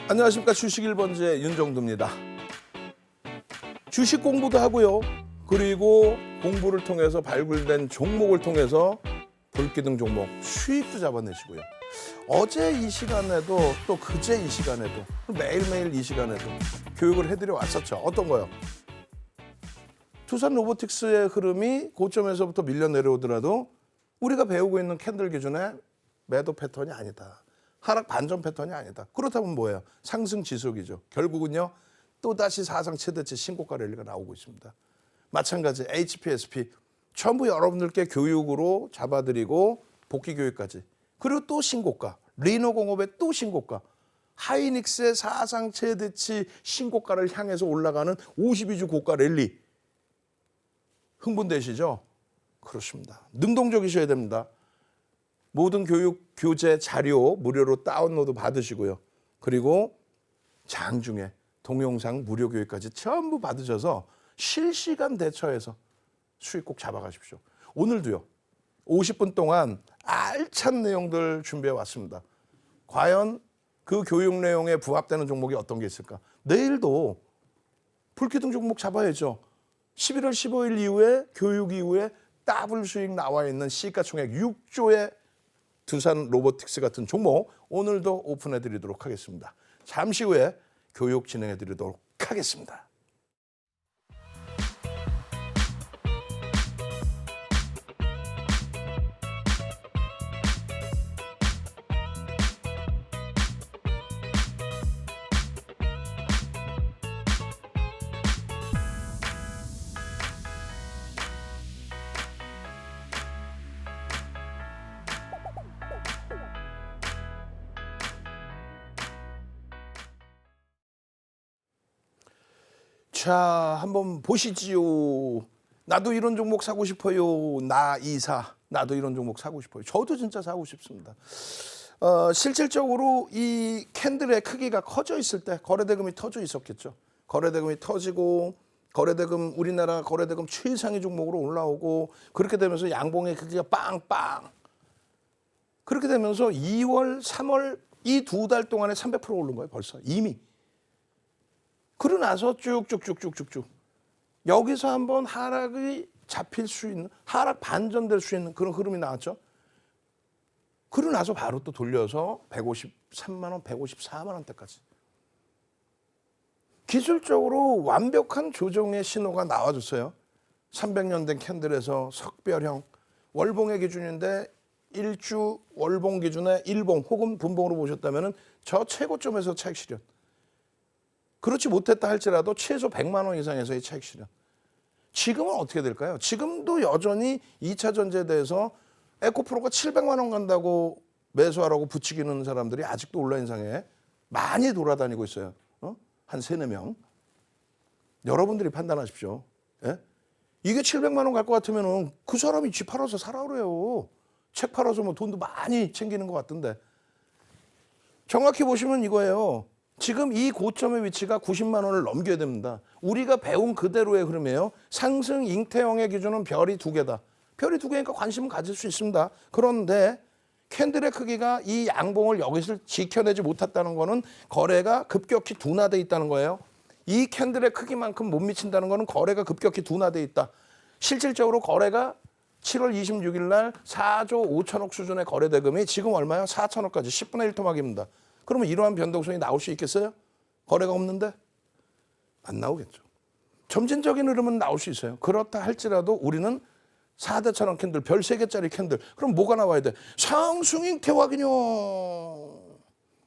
안녕하십니까. 주식 1번지의 윤정두입니다. 주식 공부도 하고요. 그리고 공부를 통해서 발굴된 종목을 통해서 불기둥 종목 수익도 잡아내시고요. 어제 이 시간에도 또 그제 이 시간에도 매일매일 이 시간에도 교육을 해드려 왔었죠. 어떤 거요? 투산 로보틱스의 흐름이 고점에서부터 밀려 내려오더라도 우리가 배우고 있는 캔들 기준의 매도 패턴이 아니다. 하락 반전 패턴이 아니다. 그렇다면 뭐예요? 상승 지속이죠. 결국은요. 또다시 사상 최대치 신고가 랠리가 나오고 있습니다. 마찬가지 HPSP 전부 여러분들께 교육으로 잡아드리고 복귀 교육까지. 그리고 또 신고가. 리노공업의 또 신고가. 하이닉스의 사상 최대치 신고가를 향해서 올라가는 52주 고가 랠리. 흥분되시죠? 그렇습니다. 능동적이셔야 됩니다. 모든 교육, 교재, 자료 무료로 다운로드 받으시고요. 그리고 장중에 동영상 무료 교육까지 전부 받으셔서 실시간 대처해서 수익 꼭 잡아가십시오. 오늘도요. 50분 동안 알찬 내용들 준비해 왔습니다. 과연 그 교육 내용에 부합되는 종목이 어떤 게 있을까? 내일도 불기둥 종목 잡아야죠. 11월 15일 이후에 교육 이후에 더블 수익 나와 있는 시가총액 6조의 두산 로보틱스 같은 종목 오늘도 오픈해 드리도록 하겠습니다. 잠시 후에 교육 진행해 드리도록 하겠습니다. 자, 한번 보시지요. 나도 이런 종목 사고 싶어요. 나 이사. 나도 이런 종목 사고 싶어요. 저도 진짜 사고 싶습니다. 실질적으로 이 캔들의 크기가 커져 있을 때 거래대금이 터져 있었겠죠. 거래대금이 터지고 거래대금 우리나라 거래대금 최상위 종목으로 올라오고 그렇게 되면서 양봉의 크기가 빵빵. 그렇게 되면서 2월, 3월 이 두 달 동안에 300% 오른 거예요. 벌써 이미. 그러고 나서 쭉쭉쭉쭉쭉쭉 여기서 한번 하락이 잡힐 수 있는 하락 반전될 수 있는 그런 흐름이 나왔죠. 그러고 나서 바로 또 돌려서 153만 원, 154만 원대까지. 기술적으로 완벽한 조정의 신호가 나와줬어요. 300년 된 캔들에서 석별형 월봉의 기준인데 1주 월봉 기준의 일봉 혹은 분봉으로 보셨다면 저 최고점에서 차익 실현. 그렇지 못했다 할지라도 최소 100만 원 이상에서의 차익 실현. 지금은 어떻게 될까요? 지금도 여전히 2차 전지에 대해서 에코프로가 700만 원 간다고 매수하라고 부추기는 사람들이 아직도 온라인상에 많이 돌아다니고 있어요. 한 3, 4명. 여러분들이 판단하십시오. 예? 이게 700만 원 갈 것 같으면 그 사람이 집 팔아서 사라 그래요. 책 팔아서 뭐 돈도 많이 챙기는 것 같던데. 정확히 보시면 이거예요. 지금 이 고점의 위치가 90만 원을 넘겨야 됩니다. 우리가 배운 그대로의 흐름이에요. 상승 잉태형의 기준은 별이 2개다. 별이 2개니까 관심은 가질 수 있습니다. 그런데 캔들의 크기가 이 양봉을 여기서 지켜내지 못했다는 거는 거래가 급격히 둔화돼 있다는 거예요. 이 캔들의 크기만큼 못 미친다는 거는 거래가 급격히 둔화돼 있다. 실질적으로 거래가 7월 26일 날 4조 5천억 수준의 거래 대금이 지금 얼마요? 4천억까지 10분의 1 토막입니다. 그러면 이러한 변동성이 나올 수 있겠어요? 거래가 없는데? 안 나오겠죠. 점진적인 흐름은 나올 수 있어요. 그렇다 할지라도 우리는 4대 천원 캔들, 별 3개짜리 캔들. 그럼 뭐가 나와야 돼? 상승잉태 확인요.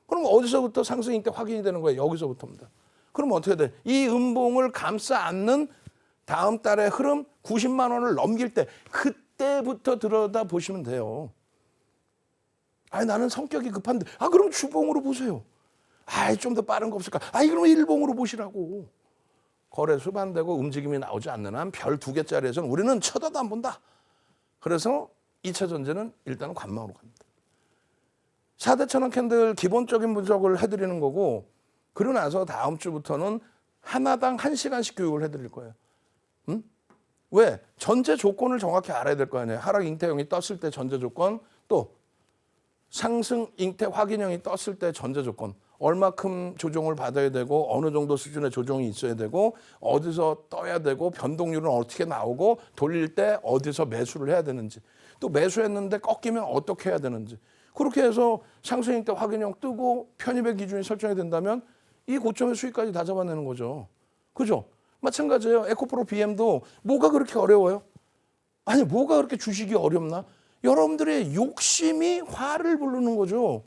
그럼 어디서부터 상승잉태 확인이 되는 거예요? 여기서부터입니다. 그럼 어떻게 돼? 이 음봉을 감싸 안는 다음 달의 흐름 90만 원을 넘길 때 그때부터 들여다보시면 돼요. 아니 나는 성격이 급한데 그럼 주봉으로 보세요. 좀 더 빠른 거 없을까? 그럼 일봉으로 보시라고. 거래 수반되고 움직임이 나오지 않는 한 별 2개짜리에서는 우리는 쳐다도 안 본다. 그래서 2차 전지는 일단은 관망으로 갑니다. 4대 천원 캔들 기본적인 분석을 해드리는 거고 그러고 나서 다음 주부터는 하나당 1시간씩 교육을 해드릴 거예요. 왜? 전제 조건을 정확히 알아야 될 거 아니에요. 하락 잉태형이 떴을 때 전제 조건 또 상승 잉태 확인형이 떴을 때 전제 조건 얼마큼 조정을 받아야 되고 어느 정도 수준의 조정이 있어야 되고 어디서 떠야 되고 변동률은 어떻게 나오고 돌릴 때 어디서 매수를 해야 되는지 또 매수했는데 꺾이면 어떻게 해야 되는지 그렇게 해서 상승일 때 확인형 뜨고 편입의 기준이 설정이 된다면 이 고점의 수익까지 다 잡아내는 거죠. 그죠? 마찬가지예요. 에코프로 BM도 뭐가 그렇게 어려워요? 아니 뭐가 그렇게 주식이 어렵나? 여러분들의 욕심이 화를 부르는 거죠.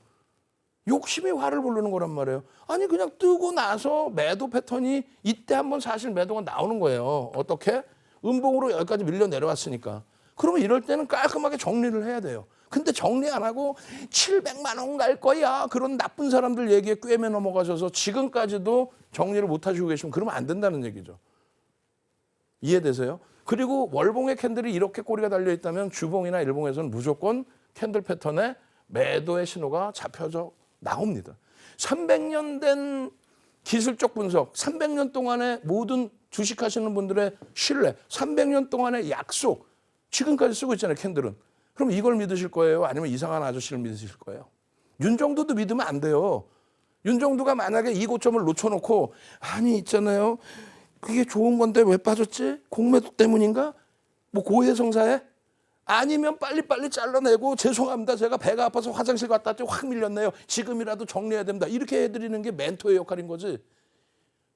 욕심이 화를 부르는 거란 말이에요. 아니 그냥 뜨고 나서 매도 패턴이 이때 한번 사실 매도가 나오는 거예요. 어떻게? 음봉으로 여기까지 밀려 내려왔으니까. 그러면 이럴 때는 깔끔하게 정리를 해야 돼요. 근데 정리 안 하고 700만 원 갈 거야. 그런 나쁜 사람들 얘기에 꿰매 넘어가셔서 지금까지도 정리를 못 하시고 계시면 그러면 안 된다는 얘기죠. 이해되세요? 그리고 월봉의 캔들이 이렇게 꼬리가 달려있다면 주봉이나 일봉에서는 무조건 캔들 패턴에 매도의 신호가 잡혀져 나옵니다. 300년 된 기술적 분석, 300년 동안의 모든 주식하시는 분들의 신뢰, 300년 동안의 약속, 지금까지 쓰고 있잖아요, 캔들은. 그럼 이걸 믿으실 거예요? 아니면 이상한 아저씨를 믿으실 거예요? 윤정도도 믿으면 안 돼요. 윤정도가 만약에 이 고점을 놓쳐놓고 아니 있잖아요. 그게 좋은 건데 왜 빠졌지? 공매도 때문인가? 뭐 고해성사해? 아니면 빨리빨리 잘라내고 죄송합니다. 제가 배가 아파서 화장실 갔다 왔더니 확 밀렸네요. 지금이라도 정리해야 됩니다. 이렇게 해드리는 게 멘토의 역할인 거지.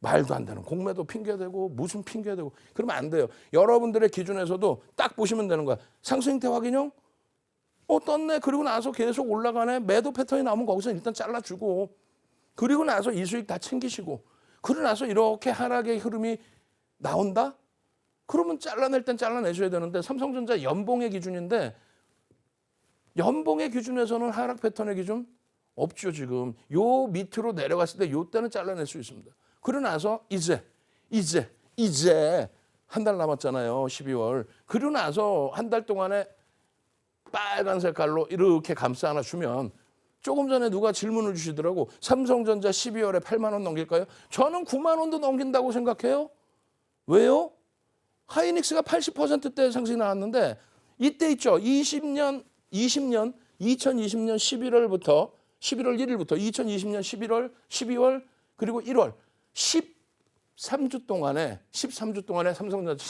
말도 안 되는 공매도 핑계대고 무슨 핑계대고 그러면 안 돼요. 여러분들의 기준에서도 딱 보시면 되는 거야. 상승형태 확인형? 떴네. 그리고 나서 계속 올라가네. 매도 패턴이 나오면 거기서 일단 잘라주고 그리고 나서 이 수익 다 챙기시고 그러고 나서 이렇게 하락의 흐름이 나온다? 그러면 잘라낼 땐 잘라내셔야 되는데 삼성전자 연봉의 기준인데 연봉의 기준에서는 하락 패턴의 기준 없죠 지금. 요 밑으로 내려갔을 때 요 때는 잘라낼 수 있습니다. 그러고 나서 이제 한 달 남았잖아요. 12월. 그러고 나서 한 달 동안에 빨간 색깔로 이렇게 감싸 하나 주면 조금 전에 누가 질문을 주시더라고. 삼성전자 12월에 8만 원 넘길까요? 저는 9만 원도 넘긴다고 생각해요. 왜요? 하이닉스가 80%대 상승이 나왔는데 이때 있죠. 2020년 11월 1일부터 2020년 11월, 12월 그리고 1월 13주 동안에 삼성전자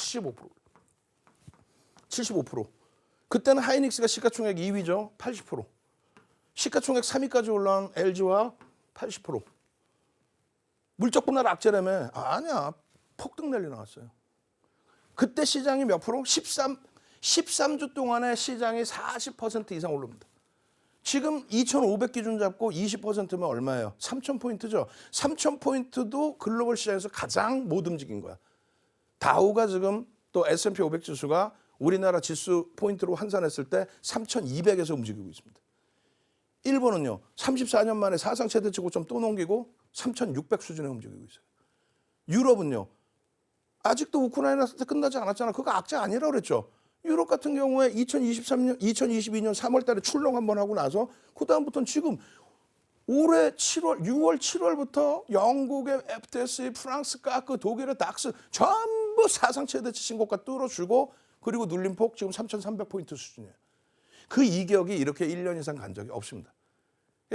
75%. 그때는 하이닉스가 시가총액 2위죠. 80%. 시가총액 3위까지 올라온 LG와 80%. 물적 분할 악재라며. 아니야. 폭등 랠리 나왔어요. 그때 시장이 몇 프로? 13주 동안에 시장이 40% 이상 오릅니다. 지금 2,500 기준 잡고 20%면 얼마예요? 3,000포인트죠. 3,000포인트도 글로벌 시장에서 가장 못 움직인 거야. 다우가 지금 또 S&P 500 지수가 우리나라 지수 포인트로 환산했을 때 3,200에서 움직이고 있습니다. 일본은요. 34년 만에 사상 최대치 고점 또 넘기고 3,600 수준에 움직이고 있어요. 유럽은요. 아직도 우크라이나 사태 끝나지 않았잖아. 그거 악재 아니라고 그랬죠. 유럽 같은 경우에 2022년 3월 달에 출렁 한번 하고 나서 그다음부터는 지금 올해 6월 7월부터 영국의 FTSE, 프랑스 카크, 독일의 닥스 전부 사상 최대치 신고가 뚫어주고 그리고 눌림폭 지금 3,300포인트 수준이에요. 그 이격이 이렇게 1년 이상 간 적이 없습니다.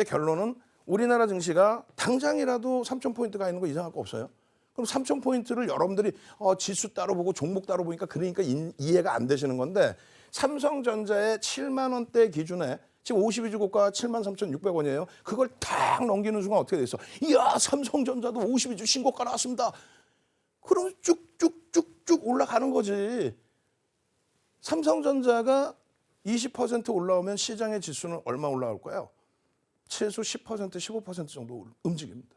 결론은 우리나라 증시가 당장이라도 3,000포인트가 있는 거 이상할 거 없어요. 그럼 3,000포인트를 여러분들이 지수 따로 보고 종목 따로 보니까 그러니까 이해가 안 되시는 건데 삼성전자의 7만 원대 기준에 지금 52주 고가 73,600원이에요. 그걸 탁 넘기는 순간 어떻게 돼 있어? 이야 삼성전자도 52주 신고가 나왔습니다. 그럼 쭉쭉쭉쭉 올라가는 거지. 삼성전자가 20% 올라오면 시장의 지수는 얼마 올라올까요? 최소 10%, 15% 정도 움직입니다.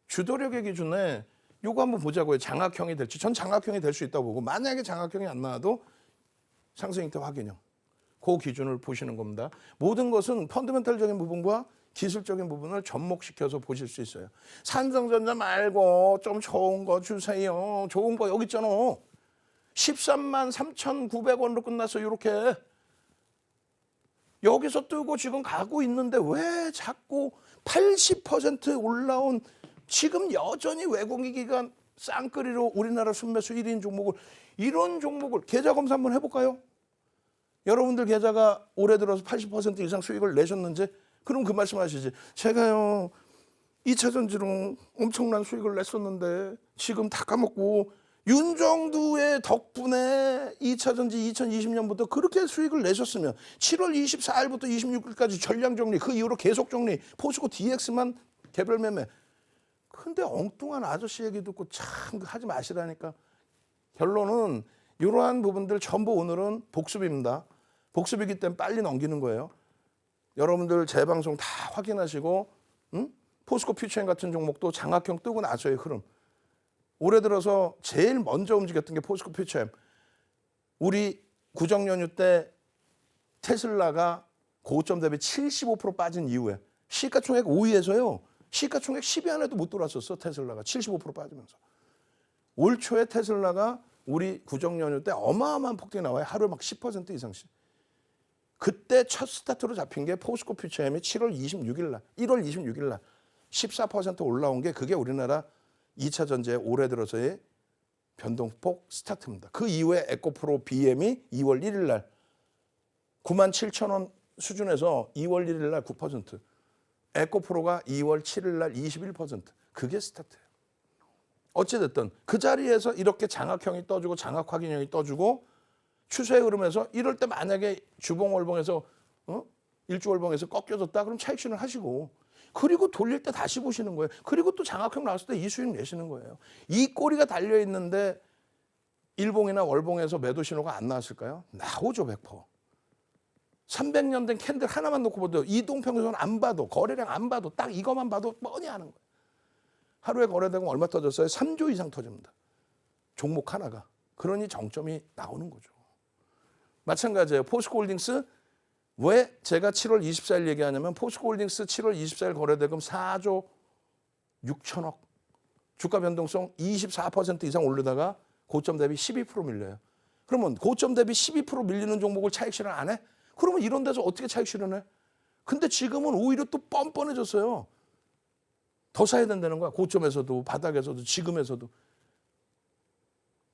주도력의 기준에 요거 한번 보자고요. 장악형이 될지. 전 장악형이 될 수 있다고 보고 만약에 장악형이 안 나와도 상승 형태 확인형. 그 기준을 보시는 겁니다. 모든 것은 펀더멘탈적인 부분과 기술적인 부분을 접목시켜서 보실 수 있어요. 삼성전자 말고 좀 좋은 거 주세요. 좋은 거 여기 있잖아. 13만 3,900원으로 끝났어. 이렇게. 여기서 뜨고 지금 가고 있는데 왜 자꾸 80% 올라온 지금 여전히 외국인기관 쌍끌이로 우리나라 순매수 1인 종목을 이런 종목을 계좌 검사 한번 해볼까요? 여러분들 계좌가 올해 들어서 80% 이상 수익을 내셨는지 그럼 그 말씀하시지. 제가요 2차 전지로 엄청난 수익을 냈었는데 지금 다 까먹고 윤정두의 덕분에 2차 전지 2020년부터 그렇게 수익을 내셨으면 7월 24일부터 26일까지 전량 정리, 그 이후로 계속 정리, 포스코 DX만 개별 매매. 근데 엉뚱한 아저씨 얘기 듣고 참 하지 마시라니까. 결론은 이러한 부분들 전부 오늘은 복습입니다. 복습이기 때문에 빨리 넘기는 거예요. 여러분들 제 방송 다 확인하시고 포스코 퓨처엠 같은 종목도 장악형 뜨고 나서의 흐름. 올해 들어서 제일 먼저 움직였던 게 포스코 퓨처엠. 우리 구정 연휴 때 테슬라가 고점 대비 75% 빠진 이후에 시가총액 5위에서요. 시가총액 10위 안에도 못 들어왔었어. 테슬라가 75% 빠지면서. 올 초에 테슬라가 우리 구정 연휴 때 어마어마한 폭등이 나와요. 하루에 막 10% 이상씩. 그때 첫 스타트로 잡힌 게 포스코 퓨처엠이 7월 26일 날, 1월 26일 날 14% 올라온 게 그게 우리나라 2차 전지의 올해 들어서의 변동폭 스타트입니다. 그 이후에 에코프로 BM이 2월 1일 날 97,000원 수준에서 2월 1일 날 9%, 에코프로가 2월 7일 날 21%. 그게 스타트예요. 어찌됐든 그 자리에서 이렇게 장악형이 떠주고 장악 확인형이 떠주고 추세의 흐름에서 이럴 때 만약에 주봉월봉에서 일주월봉에서 꺾여졌다 그럼 차익 실현 하시고, 그리고 돌릴 때 다시 보시는 거예요. 그리고 또 장악형 나왔을 때 이 수익 내시는 거예요. 이 꼬리가 달려 있는데 일봉이나 월봉에서 매도 신호가 안 나왔을까요? 나오죠. 100%. 300년 된 캔들 하나만 놓고 봐도, 이동평균선 안 봐도, 거래량 안 봐도, 딱 이것만 봐도 뻔히 아는 거예요. 하루에 거래되면 얼마 터졌어요? 3조 이상 터집니다. 종목 하나가. 그러니 정점이 나오는 거죠. 마찬가지예요. 포스코홀딩스. 왜 제가 7월 24일 얘기하냐면 포스코홀딩스 7월 24일 거래대금 4조 6천억. 주가 변동성 24% 이상 오르다가 고점 대비 12% 밀려요. 그러면 고점 대비 12% 밀리는 종목을 차익 실현 안 해? 그러면 이런 데서 어떻게 차익 실현해? 근데 지금은 오히려 또 뻔뻔해졌어요. 더 사야 된다는 거야. 고점에서도 바닥에서도 지금에서도.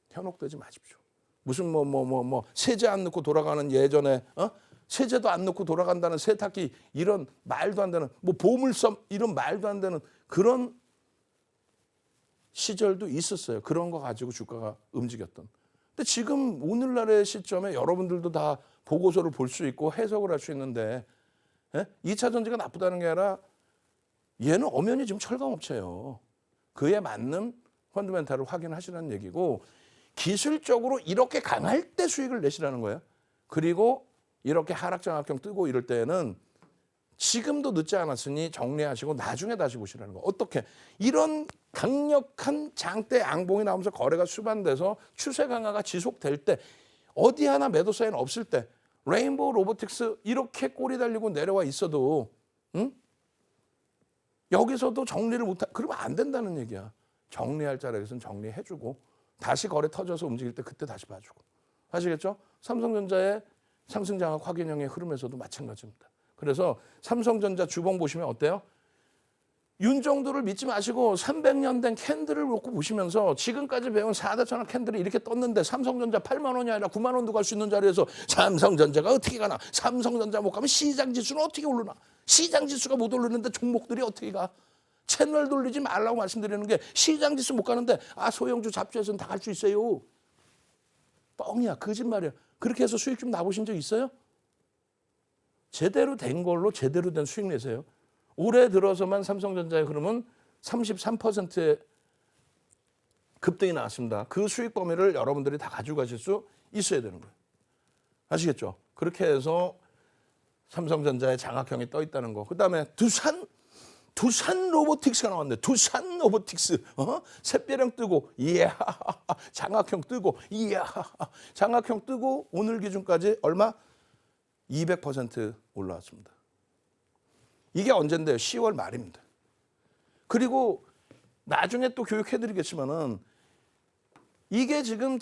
현혹되지 마십시오. 무슨 세제 안 넣고 돌아가는 예전에 세제도 안 넣고 돌아간다는 세탁기, 이런 말도 안 되는, 보물섬 이런 말도 안 되는 그런 시절도 있었어요. 그런 거 가지고 주가가 움직였던. 근데 지금 오늘날의 시점에 여러분들도 다 보고서를 볼 수 있고 해석을 할 수 있는데, 2차 전지가 나쁘다는 게 아니라 얘는 엄연히 지금 철강업체예요. 그에 맞는 펀드멘탈을 확인하시라는 얘기고, 기술적으로 이렇게 강할 때 수익을 내시라는 거예요. 그리고 이렇게 하락장악형 뜨고 이럴 때는 지금도 늦지 않았으니 정리하시고 나중에 다시 보시라는 거. 어떻게? 이런 강력한 장대 양봉이 나오면서 거래가 수반돼서 추세 강화가 지속될 때, 어디 하나 매도 사인 없을 때, 레인보우 로보틱스 이렇게 꼬리 달리고 내려와 있어도 여기서도 정리를 못하, 그러면 안 된다는 얘기야. 정리할 자리에서는 정리해주고 다시 거래 터져서 움직일 때 그때 다시 봐주고. 아시겠죠? 삼성전자의 상승장악 확인형의 흐름에서도 마찬가지입니다. 그래서 삼성전자 주봉 보시면 어때요? 윤정두를 믿지 마시고 300년 된 캔들을 놓고 보시면서 지금까지 배운 4대천왕 캔들이 이렇게 떴는데 삼성전자 8만 원이 아니라 9만 원도 갈 수 있는 자리에서 삼성전자가 어떻게 가나? 삼성전자 못 가면 시장지수는 어떻게 오르나? 시장지수가 못 오르는데 종목들이 어떻게 가? 채널 돌리지 말라고 말씀드리는 게, 시장지수 못 가는데 소형주 잡주에서는 다 갈 수 있어요. 뻥이야. 거짓말이야. 그렇게 해서 수익 좀 나보신 적 있어요? 제대로 된 걸로 제대로 된 수익 내세요. 올해 들어서만 삼성전자의 흐름은 33%의 급등이 나왔습니다. 그 수익 범위를 여러분들이 다 가지고 가실 수 있어야 되는 거예요. 아시겠죠? 그렇게 해서 삼성전자의 장악형이 떠 있다는 거. 그다음에 두산 로보틱스가 나왔는데, 두산 로보틱스 샛별형 뜨고, 이야, 장악형 뜨고, 이야, 장악형 뜨고 오늘 기준까지 얼마? 200% 올라왔습니다. 이게 언젠데요? 10월 말입니다. 그리고 나중에 또 교육해드리겠지만은 이게 지금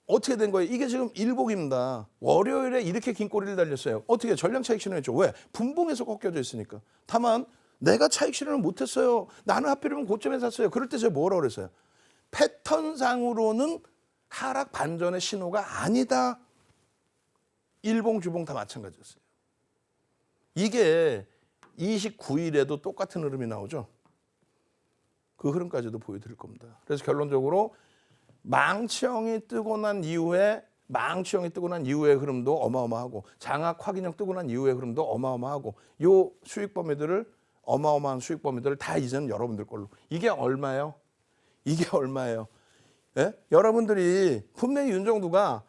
어떻게 된 거예요? 이게 지금 일복입니다. 월요일에 이렇게 긴 꼬리를 달렸어요. 어떻게? 전량 차익 실현했죠. 왜? 분봉에서 꺾여져 있으니까. 다만 내가 차익 실현을 못했어요. 나는 하필이면 고점에 샀어요. 그럴 때 제가 뭐라고 그랬어요? 패턴상으로는 하락 반전의 신호가 아니다. 일봉, 주봉 다 마찬가지였어요. 이게 29일에도 똑같은 흐름이 나오죠. 그 흐름까지도 보여드릴 겁니다. 그래서 결론적으로 망치형이 뜨고 난 이후에 흐름도 어마어마하고 장악 확인형 뜨고 난 이후의 흐름도 어마어마하고 요 수익 범위들을 어마어마한 수익 범위들을 다 이제는 여러분들 걸로. 이게 얼마예요? 예? 여러분들이 분명히 윤정두가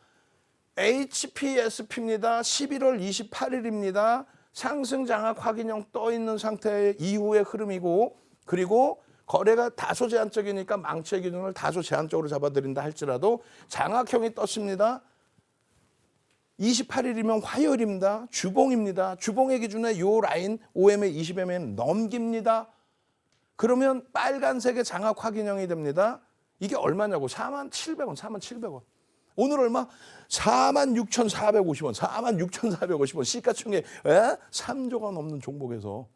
HPSP입니다. 11월 28일입니다. 상승 장악 확인형 떠 있는 상태 이후의 흐름이고 그리고 거래가 다소 제한적이니까 망치의 기준을 다소 제한적으로 잡아드린다 할지라도 장악형이 떴습니다. 28일이면 화요일입니다. 주봉입니다. 주봉의 기준에 요 라인 5MA, 20MA 넘깁니다. 그러면 빨간색의 장악 확인형이 됩니다. 이게 얼마냐고 47,000원. 오늘 얼마? 46,450원. 46,450원. 시가총액 3조가 넘는 종목에서.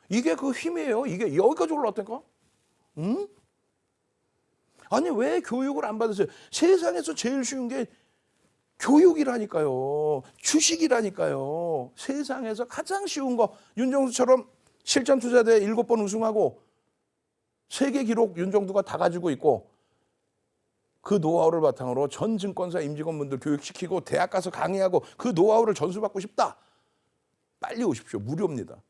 이게 그 힘이에요. 이게 여기까지 올라왔다니까? 응? 아니 왜 교육을 안 받으세요? 세상에서 제일 쉬운 게 교육이라니까요. 주식이라니까요. 세상에서 가장 쉬운 거. 윤정수처럼 실전투자대회 7번 우승하고 세계 기록 윤정두가 다 가지고 있고 그 노하우를 바탕으로 전 증권사 임직원분들 교육시키고 대학 가서 강의하고 그 노하우를 전수받고 싶다. 빨리 오십시오. 무료입니다.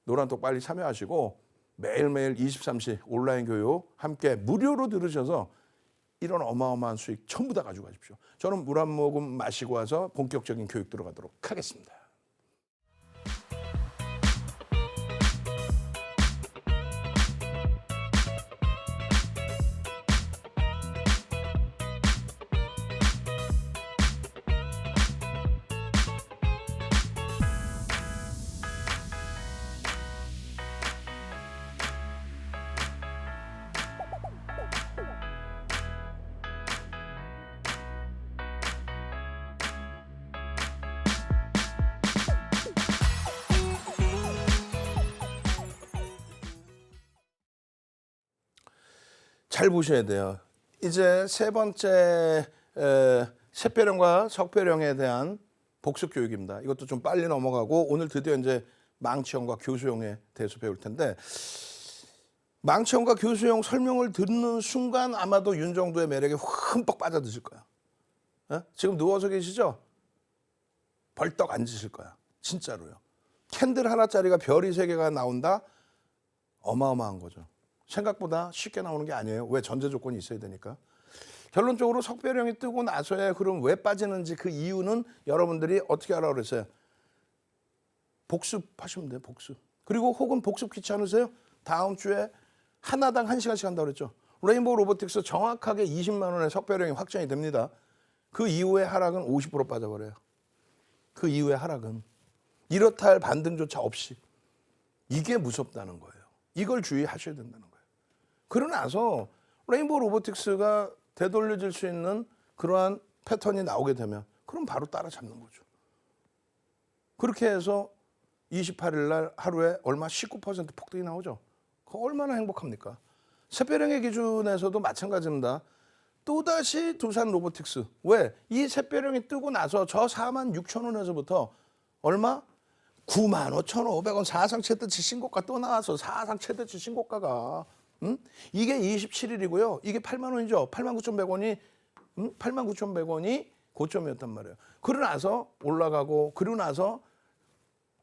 노란톡 빨리 참여하시고 매일매일 23시 온라인 교육 함께 무료로 들으셔서 이런 어마어마한 수익 전부 다 가지고 가십시오. 저는 물 한 모금 마시고 와서 본격적인 교육 들어가도록 하겠습니다. 잘 보셔야 돼요. 이제 세 번째 샛별형과 석별형에 대한 복습 교육입니다. 이것도 좀 빨리 넘어가고 오늘 드디어 이제 망치형과 교수형에 대해서 배울 텐데 망치형과 교수형 설명을 듣는 순간 아마도 윤정두의 매력에 흠뻑 빠져드실 거야. 지금 누워서 계시죠? 벌떡 앉으실 거야. 진짜로요. 캔들 하나짜리가 별이 3개가 나온다? 어마어마한 거죠. 생각보다 쉽게 나오는 게 아니에요. 왜? 전제 조건이 있어야 되니까. 결론적으로 석별형이 뜨고 나서야 그럼 왜 빠지는지 그 이유는 여러분들이 어떻게 하라고 그랬어요? 복습하시면 돼요. 복습. 그리고 혹은 복습 귀찮으세요? 다음 주에 하나당 1시간씩 한다고 그랬죠. 레인보우 로보틱스 정확하게 20만 원의 석별형이 확정이 됩니다. 그 이후에 하락은 50% 빠져버려요. 그 이후에 하락은 이렇다 할 반등조차 없이. 이게 무섭다는 거예요. 이걸 주의하셔야 된다는 거예요. 그러고 나서 레인보우 로보틱스가 되돌려질 수 있는 그러한 패턴이 나오게 되면 그럼 바로 따라잡는 거죠. 그렇게 해서 28일 날 하루에 얼마 19% 폭등이 나오죠. 그거 얼마나 행복합니까? 샛별형의 기준에서도 마찬가지입니다. 또다시 두산 로보틱스. 왜? 이 샛별형이 뜨고 나서 저 46,000원에서부터 얼마? 95,500원 사상 최대치 신고가 또 나와서 사상 최대치 신고가가 이게 27일이고요. 이게 8만 원이죠. 89,100원이 89,100원이 고점이었단 말이에요. 그러고 나서 올라가고 그러고 나서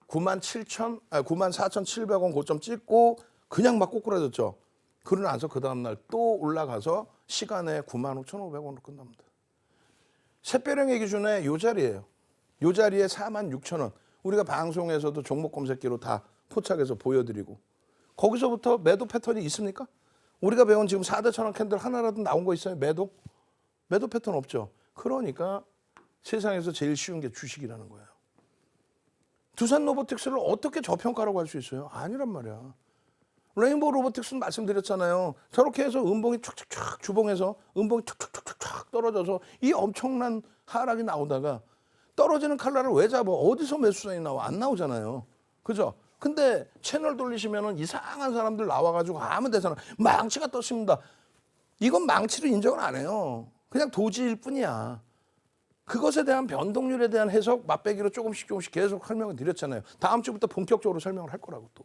94,700원 고점 찍고 그냥 막 꼬꾸라졌죠. 그러고 나서 그 다음날 또 올라가서 시간에 95,500원으로 끝납니다. 샛별형의 기준에 요 자리예요. 요 자리에 46,000원. 우리가 방송에서도 종목 검색기로 다 포착해서 보여드리고 거기서부터 매도 패턴이 있습니까? 우리가 배운 지금 4대 1,000원 캔들 하나라도 나온 거 있어요? 매도 패턴 없죠. 그러니까 세상에서 제일 쉬운 게 주식이라는 거예요. 두산 로보틱스를 어떻게 저평가라고 할 수 있어요? 아니란 말이야. 레인보우 로보틱스는 말씀드렸잖아요. 저렇게 해서 음봉이 촥촥촥 주봉에서 음봉이 촥촥촥촥 떨어져서 이 엄청난 하락이 나오다가 떨어지는 칼날을 왜 잡아? 어디서 매수선이 나와? 안 나오잖아요. 그죠? 근데 채널 돌리시면은 이상한 사람들 나와가지고 아무 데서나 망치가 떴습니다. 이건 망치로 인정을 안 해요. 그냥 도지일 뿐이야. 그것에 대한 변동률에 대한 해석 맛배기로 조금씩 계속 설명을 드렸잖아요. 다음 주부터 본격적으로 설명을 할 거라고 또.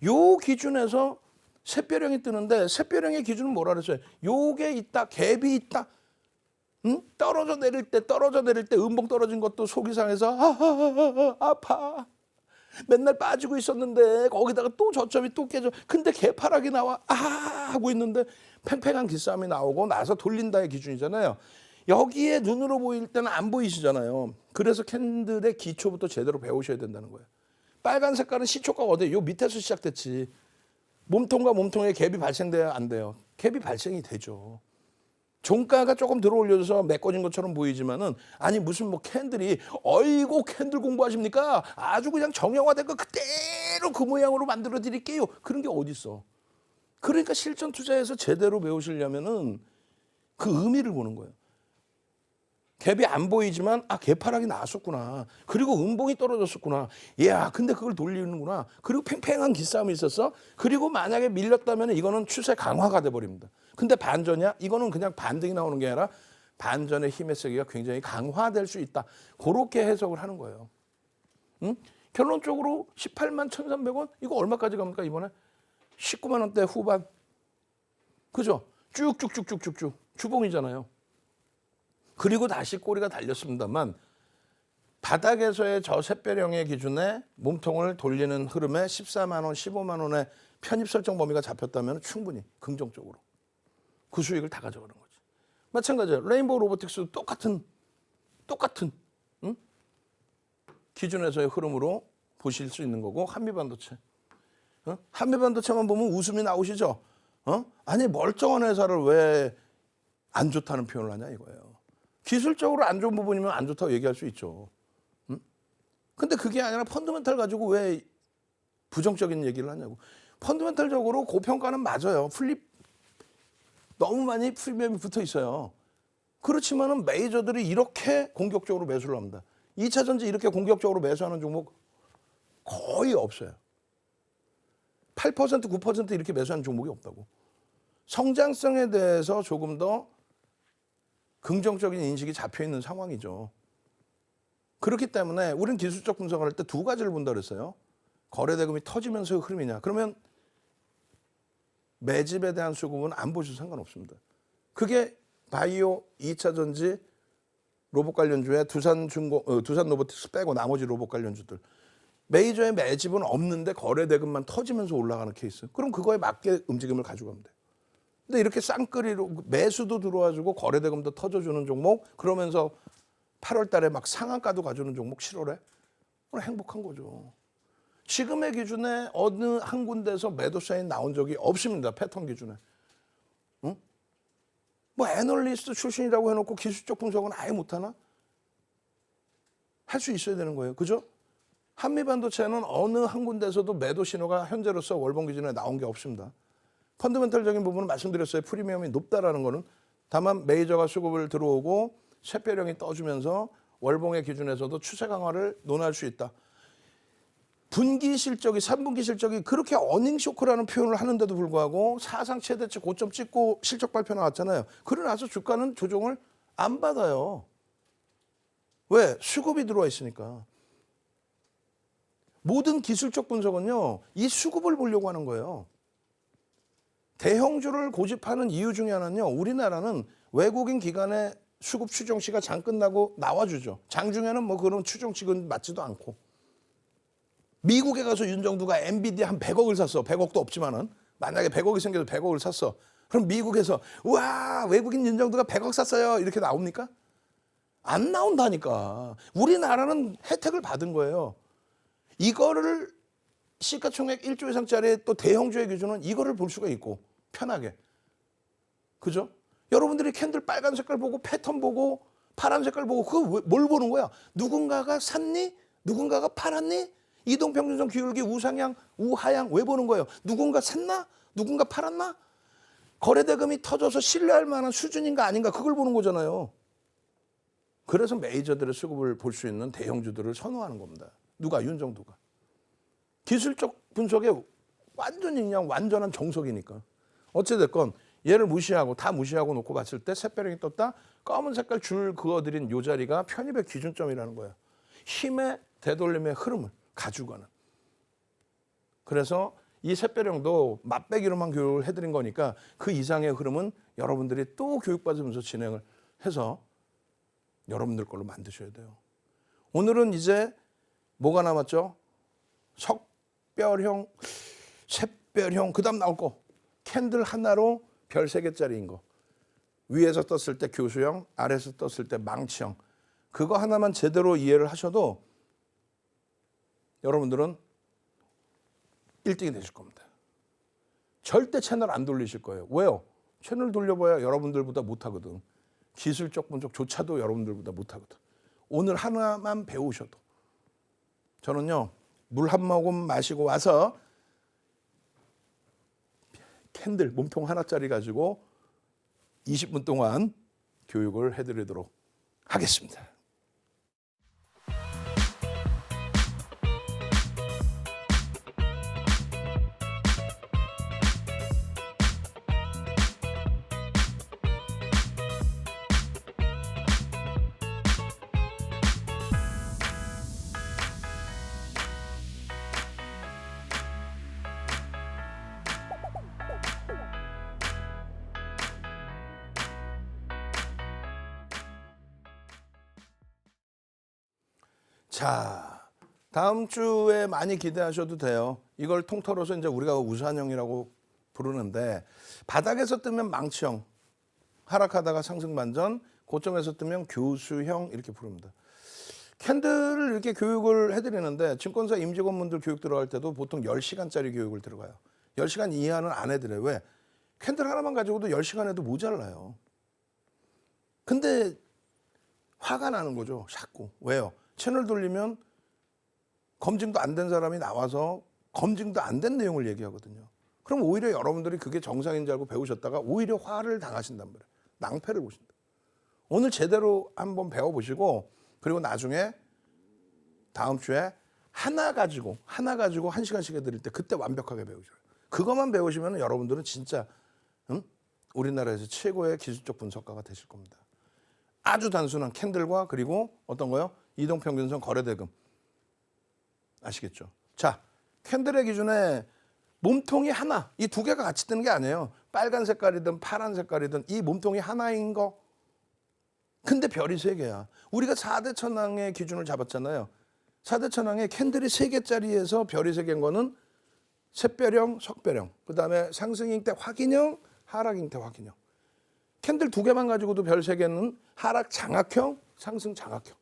요 기준에서 샛별형이 뜨는데 샛별형의 기준은 뭐라 그랬어요? 요게 있다, 갭이 있다. 응? 떨어져 내릴 때 음봉 떨어진 것도 속이 상해서 아파. 맨날 빠지고 있었는데 거기다가 또 저점이 또 깨져. 근데 개파락이 나와 하고 있는데 팽팽한 기싸움이 나오고 나서 돌린다의 기준이잖아요. 여기에 눈으로 보일 때는 안 보이시잖아요. 그래서 캔들의 기초부터 제대로 배우셔야 된다는 거예요. 빨간 색깔은 시초가가 어디예요? 요 밑에서 시작됐지. 몸통과 몸통에 갭이 발생돼야 안 돼요. 갭이 발생이 되죠. 종가가 조금 들어올려서 메꿔진 것처럼 보이지만은 아니 무슨 뭐 캔들이 어이고 캔들 공부하십니까? 아주 그냥 정형화된 거 그대로 그 모양으로 만들어 드릴게요. 그런 게 어디 있어? 그러니까 실전 투자에서 제대로 배우시려면은 그 의미를 보는 거예요. 갭이 안 보이지만 개파락이 나왔었구나. 그리고 음봉이 떨어졌었구나. 야, 근데 그걸 돌리는구나. 그리고 팽팽한 기싸움이 있었어. 그리고 만약에 밀렸다면 이거는 추세 강화가 돼 버립니다. 근데 반전이야? 이거는 그냥 반등이 나오는 게 아니라 반전의 힘의 세기가 굉장히 강화될 수 있다. 그렇게 해석을 하는 거예요. 응? 결론적으로 18만 1,300원? 이거 얼마까지 갑니까 이번에? 19만 원대 후반. 그죠? 쭉쭉쭉쭉쭉쭉 주봉이잖아요. 그리고 다시 꼬리가 달렸습니다만 바닥에서의 저 샛별형의 기준에 몸통을 돌리는 흐름에 14만 원, 15만 원의 편입 설정 범위가 잡혔다면 충분히 긍정적으로 그 수익을 다 가져가는 거지. 마찬가지예요. 레인보우 로보틱스도 똑같은 응? 기준에서의 흐름으로 보실 수 있는 거고 한미반도체. 한미반도체만 보면 웃음이 나오시죠? 아니 멀쩡한 회사를 왜 안 좋다는 표현을 하냐 이거예요. 기술적으로 안 좋은 부분이면 안 좋다고 얘기할 수 있죠. 근데 그게 아니라 펀더멘탈 가지고 왜 부정적인 얘기를 하냐고. 펀더멘탈적으로 고평가는 맞아요. 너무 많이 프리미엄이 붙어 있어요. 그렇지만은 메이저들이 이렇게 공격적으로 매수를 합니다. 2차 전지 이렇게 공격적으로 매수하는 종목 거의 없어요. 8%, 9% 이렇게 매수하는 종목이 없다고. 성장성에 대해서 조금 더 긍정적인 인식이 잡혀 있는 상황이죠. 그렇기 때문에 우리는 기술적 분석을 할 때 두 가지를 본다 그랬어요. 거래대금이 터지면서의 흐름이냐. 그러면 매집에 대한 수급은 안 보셔도 상관없습니다. 그게 바이오, 2차 전지, 로봇 관련주에 두산 로보틱스 빼고 나머지 로봇 관련주들. 메이저의 매집은 없는데 거래대금만 터지면서 올라가는 케이스. 그럼 그거에 맞게 움직임을 가져가면 돼요. 근데 이렇게 쌍끌이로 매수도 들어와주고 거래대금도 터져주는 종목, 그러면서 8월 달에 막 상한가도 가주는 종목 7월에 오늘 행복한 거죠. 지금의 기준에 어느 한 군데서 매도 사인 나온 적이 없습니다. 패턴 기준에. 응? 뭐 애널리스트 출신이라고 해놓고 기술적 분석은 아예 못하나? 할 수 있어야 되는 거예요. 그죠? 한미반도체는 어느 한 군데서도 매도 신호가 현재로서 월봉 기준에 나온 게 없습니다. 펀더멘털적인 부분은 말씀드렸어요. 프리미엄이 높다라는 거는. 다만 메이저가 수급을 들어오고 샛별형이 떠주면서 월봉의 기준에서도 추세 강화를 논할 수 있다. 분기 실적이 3분기 실적이 그렇게 어닝 쇼크라는 표현을 하는데도 불구하고 사상 최대치 고점 찍고 실적 발표 나왔잖아요. 그러고 나서 주가는 조정을 안 받아요. 왜? 수급이 들어와 있으니까. 모든 기술적 분석은요. 이 수급을 보려고 하는 거예요. 대형주를 고집하는 이유 중에 하나는요. 우리나라는 외국인 기관의 수급 추정치가 장 끝나고 나와주죠. 장중에는 뭐 그런 추정치는 맞지도 않고. 미국에 가서 윤정두가 엔비디아 한 100억을 샀어. 100억도 없지만은. 만약에 100억이 생겨서 100억을 샀어. 그럼 미국에서 와 외국인 윤정두가 100억 샀어요. 이렇게 나옵니까? 안 나온다니까. 우리나라는 혜택을 받은 거예요. 이거를 시가총액 1조 이상짜리 또 대형주의 기준은 이거를 볼 수가 있고 편하게. 그죠? 여러분들이 캔들 빨간 색깔 보고 패턴 보고 파란 색깔 보고 그거 뭘 보는 거야? 누군가가 샀니? 누군가가 팔았니? 이동평균선 기울기 우상향, 우하향 왜 보는 거예요? 누군가 샀나? 누군가 팔았나? 거래대금이 터져서 신뢰할 만한 수준인가 아닌가 그걸 보는 거잖아요. 그래서 메이저들의 수급을 볼 수 있는 대형주들을 선호하는 겁니다. 누가? 윤정두가. 기술적 분석에 완전히 그냥 완전한 정석이니까. 어찌됐건 얘를 무시하고 다 무시하고 놓고 봤을 때 샛별형이 떴다. 검은 색깔 줄 그어드린 요 자리가 편입의 기준점이라는 거예요. 힘의 되돌림의 흐름을 가져가는. 그래서 이 샛별형도 맛배기로만 교육을 해드린 거니까 그 이상의 흐름은 여러분들이 또 교육받으면서 진행을 해서 여러분들 걸로 만드셔야 돼요. 오늘은 이제 뭐가 남았죠? 석별형, 샛별형, 그 다음 나올 거. 캔들 하나로 별 3개짜리인 거. 위에서 떴을 때 교수형, 아래에서 떴을 때 망치형. 그거 하나만 제대로 이해를 하셔도 여러분들은 1등이 되실 겁니다. 절대 채널 안 돌리실 거예요. 왜요? 채널 돌려봐야 여러분들보다 못하거든. 기술적 분석조차도 여러분들보다 못하거든. 오늘 하나만 배우셔도. 저는요, 물 한 모금 마시고 와서 캔들 몸통 하나짜리 가지고 20분 동안 교육을 해드리도록 하겠습니다. 자, 다음 주에 많이 기대하셔도 돼요. 이걸 통틀어서 이제 우리가 우산형이라고 부르는데, 바닥에서 뜨면 망치형, 하락하다가 상승 반전, 고점에서 뜨면 교수형 이렇게 부릅니다. 캔들을 이렇게 교육을 해드리는데, 증권사 임직원분들 교육 들어갈 때도 보통 10시간짜리 교육을 들어가요. 10시간 이하는 안 해드려요. 왜? 캔들 하나만 가지고도 10시간 해도 모자라요. 근데 화가 나는 거죠, 자꾸. 왜요? 채널 돌리면 검증도 안 된 사람이 나와서 검증도 안 된 내용을 얘기하거든요. 그럼 오히려 여러분들이 그게 정상인 줄 알고 배우셨다가 오히려 화를 당하신단 말이에요. 낭패를 보신다. 오늘 제대로 한번 배워보시고, 그리고 나중에 다음 주에 하나 가지고 1시간씩 해드릴 때 그때 완벽하게 배우셔요. 그것만 배우시면 여러분들은 진짜 우리나라에서 최고의 기술적 분석가가 되실 겁니다. 아주 단순한 캔들과 그리고 어떤 거요? 이동평균선 거래대금. 아시겠죠? 자, 캔들의 기준에 몸통이 하나, 이 2개가 같이 뜨는 게 아니에요. 빨간 색깔이든 파란 색깔이든 이 몸통이 하나인 거. 근데 별이 3개야. 우리가 4대 천왕의 기준을 잡았잖아요. 4대 천왕에 캔들이 3개짜리에서 별이 3개인 거는 샛별형, 석별형. 그 다음에 상승 때 확인형, 하락 때 확인형. 캔들 2개만 가지고도 별 3개는 하락 장악형, 상승 장악형.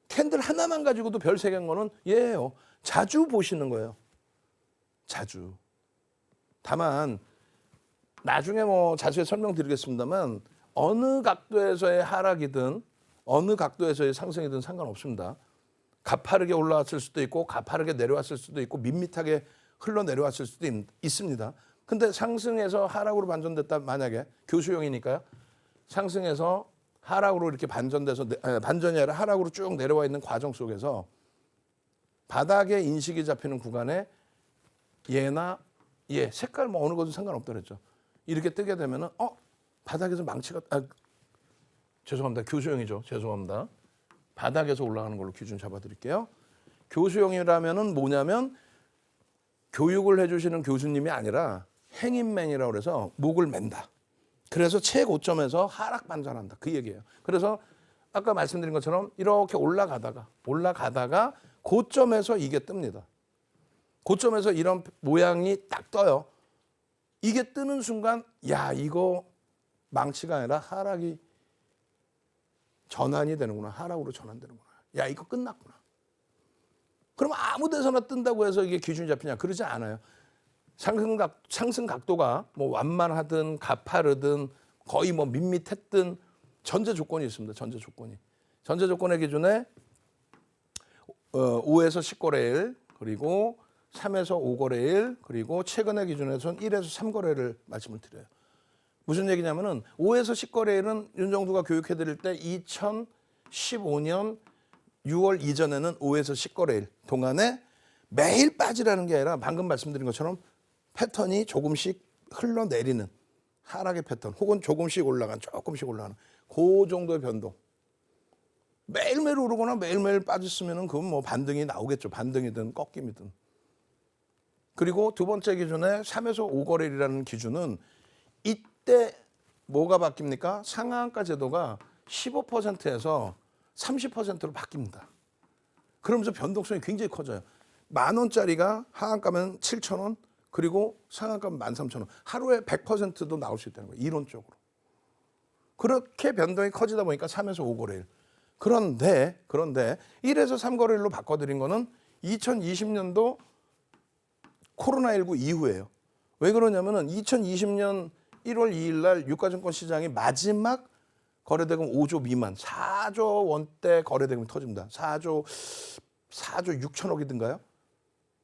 캔들 하나만 가지고도 별 3개인 거는 얘예요. 자주 보시는 거예요. 자주. 다만 나중에 뭐 자세히 설명드리겠습니다만, 어느 각도에서의 하락이든 어느 각도에서의 상승이든 상관없습니다. 가파르게 올라왔을 수도 있고 가파르게 내려왔을 수도 있고 밋밋하게 흘러내려왔을 수도 있습니다. 근데 상승해서 하락으로 반전됐다, 만약에 교수형이니까요. 상승해서 하락으로 이렇게 반전돼서, 반전이 아니라 하락으로 쭉 내려와 있는 과정 속에서 바닥에 인식이 잡히는 구간에 얘나 얘 색깔 뭐 어느 것도 상관없다 그랬죠. 이렇게 뜨게 되면은 바닥에서 망치가 죄송합니다. 교수형이죠. 죄송합니다. 바닥에서 올라가는 걸로 기준 잡아드릴게요. 교수형이라면은 뭐냐면 교육을 해주시는 교수님이 아니라 행인맨이라고 그래서 목을 맨다. 그래서 최고점에서 하락 반전한다. 그 얘기예요. 그래서 아까 말씀드린 것처럼 이렇게 올라가다가 고점에서 이게 뜹니다. 고점에서 이런 모양이 딱 떠요. 이게 뜨는 순간 야, 이거 망치가 아니라 하락이 전환이 되는구나. 하락으로 전환되는구나. 야, 이거 끝났구나. 그럼 아무 데서나 뜬다고 해서 이게 기준이 잡히냐? 그러지 않아요. 상승 각도가 뭐 완만하든 가파르든 거의 뭐 밋밋했든 전제 조건이 있습니다. 전제 조건이. 전제 조건의 기준에 5에서 10거래일, 그리고 3에서 5거래일, 그리고 최근의 기준에서는 1에서 3거래를 말씀을 드려요. 무슨 얘기냐면은 5에서 10거래일은 윤정수가 교육해드릴 때 2015년 6월 이전에는 5에서 10거래일 동안에 매일 빠지라는 게 아니라 방금 말씀드린 것처럼 패턴이 조금씩 흘러내리는 하락의 패턴 혹은 조금씩 올라간 조금씩 올라가는 그 정도의 변동. 매일매일 오르거나 매일매일 빠졌으면 그건 뭐 반등이 나오겠죠. 반등이든 꺾임이든. 그리고 두 번째 기준에 3에서 5거래일이라는 기준은 이때 뭐가 바뀝니까? 상한가 제도가 15%에서 30%로 바뀝니다. 그러면서 변동성이 굉장히 커져요. 10,000원짜리가 하한가면 7,000원, 그리고 상한가면 13,000원. 하루에 100%도 나올 수 있다는 거예요. 이론적으로. 그렇게 변동이 커지다 보니까 3에서 5거래일. 그런데 1에서 3거래일로 바꿔드린 거는 2020년도 코로나19 이후예요. 왜 그러냐면은 2020년 1월 2일 날 유가증권 시장이 마지막 거래대금 5조 미만, 4조 원대 거래대금이 터집니다. 4조 6천억이든가요?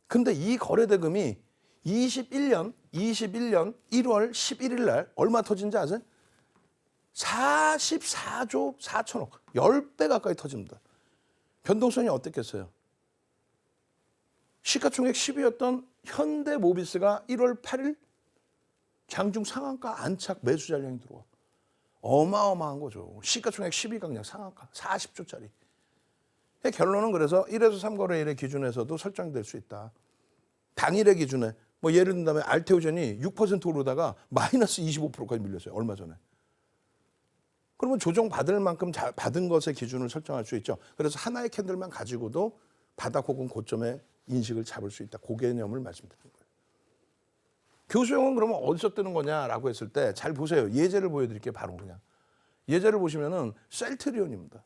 근데 이 거래대금이 21년 1월 11일 날 얼마 터진지 아세요? 44조 4천억, 10배 가까이 터집니다. 변동성이 어땠겠어요? 시가총액 10위였던 현대모비스가 1월 8일 장중 상한가 안착 매수 잔량이 들어와. 어마어마한 거죠. 시가총액 10위 강량 상한가 40조짜리. 결론은 그래서 1에서 3거래일의 기준에서도 설정될 수 있다. 당일의 기준에 뭐 예를 든다면 알테오젠이 6% 오르다가 마이너스 25%까지 밀렸어요. 얼마 전에. 그러면 조정받을 만큼 받은 것의 기준을 설정할 수 있죠. 그래서 하나의 캔들만 가지고도 바닥 혹은 고점의 인식을 잡을 수 있다. 그 개념을 말씀드리는 거예요. 교수형은 그러면 어디서 뜨는 거냐라고 했을 때 잘 보세요. 예제를 보여드릴게요. 바로 그냥. 예제를 보시면은 셀트리온입니다.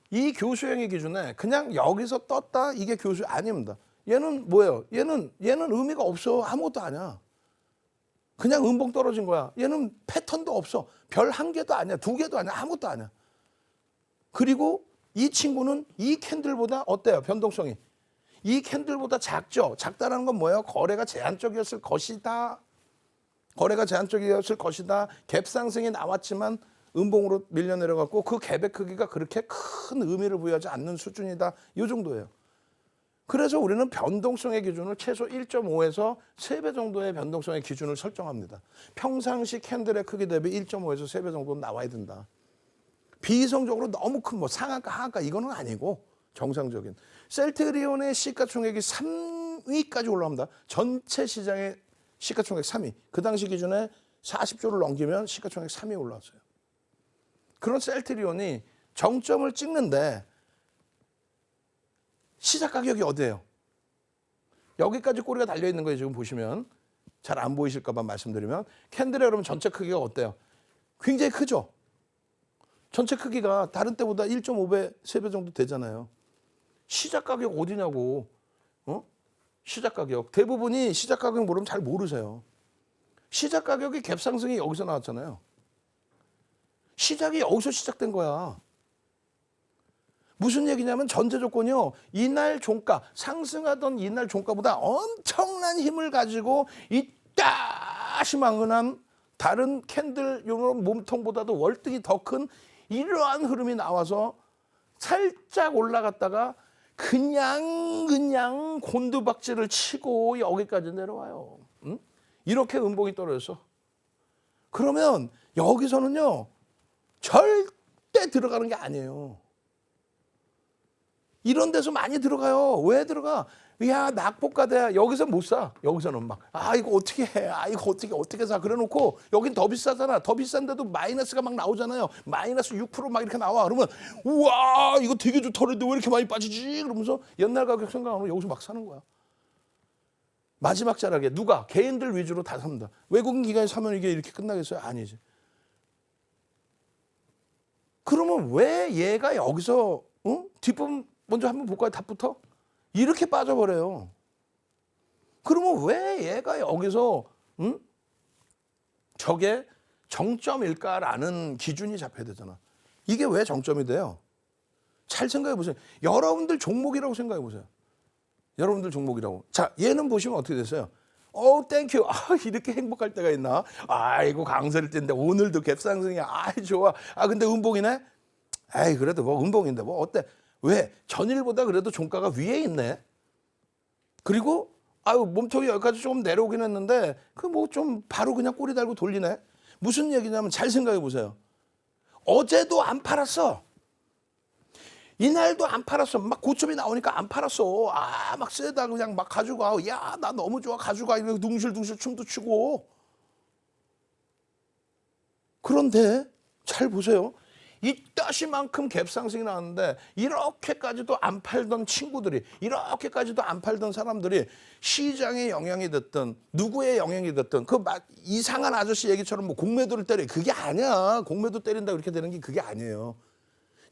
이 교수형의 기준에 그냥 여기서 떴다 이게 교수 아닙니다. 얘는 뭐예요? 얘는 의미가 없어. 아무것도 아니야. 그냥 음봉 떨어진 거야. 얘는 패턴도 없어. 별 한 개도 아니야. 두 개도 아니야. 아무것도 아니야. 그리고 이 친구는 이 캔들보다 어때요? 변동성이. 이 캔들보다 작죠. 작다라는 건 뭐예요? 거래가 제한적이었을 것이다. 거래가 제한적이었을 것이다. 갭 상승이 나왔지만 음봉으로 밀려 내려갔고 그 갭의 크기가 그렇게 큰 의미를 부여하지 않는 수준이다. 이 정도예요. 그래서 우리는 변동성의 기준을 최소 1.5에서 3배 정도의 변동성의 기준을 설정합니다. 평상시 캔들의 크기 대비 1.5에서 3배 정도는 나와야 된다. 비이성적으로 너무 큰 뭐 상한가 하한가 이거는 아니고 정상적인. 셀트리온의 시가총액이 3위까지 올라갑니다. 전체 시장의 시가총액 3위. 그 당시 기준에 40조를 넘기면 시가총액 3위에 올라왔어요. 그런 셀트리온이 정점을 찍는데 시작 가격이 어디예요? 여기까지 꼬리가 달려있는 거예요. 지금 보시면. 잘 안 보이실까 봐 말씀드리면. 캔들의 여러분 전체 크기가 어때요? 굉장히 크죠? 전체 크기가 다른 때보다 1.5배, 3배 정도 되잖아요. 시작 가격 어디냐고. 시작 가격. 대부분이 시작 가격 모르면 잘 모르세요. 시작 가격이 갭 상승이 여기서 나왔잖아요. 시작이 여기서 시작된 거야. 무슨 얘기냐면 전제 조건이요. 이날 종가, 상승하던 이날 종가보다 엄청난 힘을 가지고 이따시망근한 다른 캔들 이런 몸통보다도 월등히 더 큰 이러한 흐름이 나와서 살짝 올라갔다가 그냥 곤두박질을 치고 여기까지 내려와요. 응? 이렇게 음봉이 떨어졌어. 그러면 여기서는요. 절대 들어가는 게 아니에요. 이런 데서 많이 들어가요. 왜 들어가? 야, 낙폭과대야. 여기서 못 사. 여기서는 막, 이거 어떻게 해? 이거 어떻게 사? 그래 놓고, 여긴 더 비싸잖아. 더 비싼데도 마이너스가 막 나오잖아요. 마이너스 6%막 이렇게 나와. 그러면, 우와, 이거 되게 좋다는데 왜 이렇게 많이 빠지지? 그러면서 옛날 가격 생각하면 여기서 막 사는 거야. 마지막 자락에 누가? 개인들 위주로 다 삽니다. 외국인 기관이 사면 이게 이렇게 끝나겠어요? 아니지. 그러면 왜 얘가 여기서, 뒷부분 먼저 한번 볼까요? 답부터? 이렇게 빠져버려요. 그러면 왜 얘가 여기서 저게 정점일까라는 기준이 잡혀야 되잖아. 이게 왜 정점이 돼요? 잘 생각해 보세요. 여러분들 종목이라고 생각해 보세요. 여러분들 종목이라고. 자, 얘는 보시면 어떻게 됐어요? 땡큐. 이렇게 행복할 때가 있나? 아이고, 강세를 뗀데 오늘도 갭상승이야. 좋아. 근데 음봉이네? 그래도 뭐 음봉인데 뭐 어때? 왜? 전일보다 그래도 종가가 위에 있네. 그리고 몸통이 여기까지 조금 내려오긴 했는데 그 뭐 좀 바로 그냥 꼬리 달고 돌리네. 무슨 얘기냐면 잘 생각해 보세요. 어제도 안 팔았어. 이날도 안 팔았어. 막 고점이 나오니까 안 팔았어. 아, 막 세다 그냥 막 가져가. 야, 나 너무 좋아 가져가. 이렇게 둥실둥실 춤도 추고. 그런데 잘 보세요. 이따시만큼 갭상승이 나왔는데 이렇게까지도 안 팔던 친구들이, 이렇게까지도 안 팔던 사람들이 시장의 영향이 됐든 누구의 영향이 됐든 그 막 이상한 아저씨 얘기처럼 뭐 공매도를 때려, 그게 아니야. 공매도 때린다 그렇게 되는 게 그게 아니에요.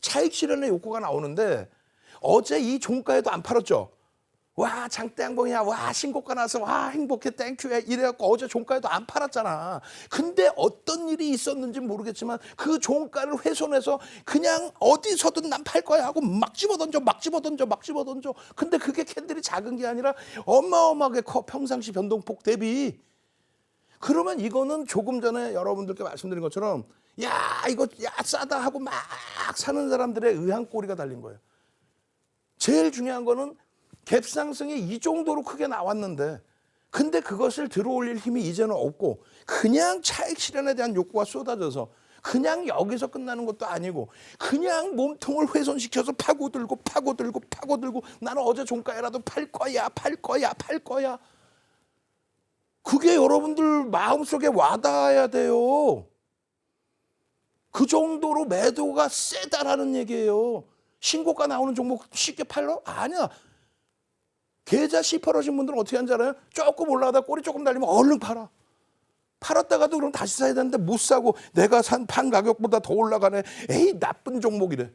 차익 실현의 욕구가 나오는데 어제 이 종가에도 안 팔았죠. 와, 장대양봉이야. 와, 신고가 나서 와, 행복해. 땡큐해. 이래갖고 어제 종가에도 안 팔았잖아. 근데 어떤 일이 있었는지 모르겠지만 그 종가를 훼손해서 그냥 어디서든 난 팔 거야 하고 막 집어던져. 근데 그게 캔들이 작은 게 아니라 어마어마하게 커. 평상시 변동폭 대비. 그러면 이거는 조금 전에 여러분들께 말씀드린 것처럼 야, 이거 야 싸다 하고 막 사는 사람들의 의한꼬리가 달린 거예요. 제일 중요한 거는 갭상승이 이 정도로 크게 나왔는데 근데 그것을 들어올릴 힘이 이제는 없고 그냥 차익 실현에 대한 욕구가 쏟아져서 그냥 여기서 끝나는 것도 아니고 그냥 몸통을 훼손시켜서 파고들고 나는 어제 종가에라도 팔 거야. 그게 여러분들 마음속에 와닿아야 돼요. 그 정도로 매도가 세다라는 얘기예요. 신고가 나오는 종목 쉽게 팔러? 아니야. 계좌 시퍼러진 분들은 어떻게 하는지 알아요? 조금 올라가다 꼬리 조금 달리면 얼른 팔아. 팔았다가도 그럼 다시 사야 되는데 못 사고 내가 판 가격보다 더 올라가네. 에이, 나쁜 종목이래.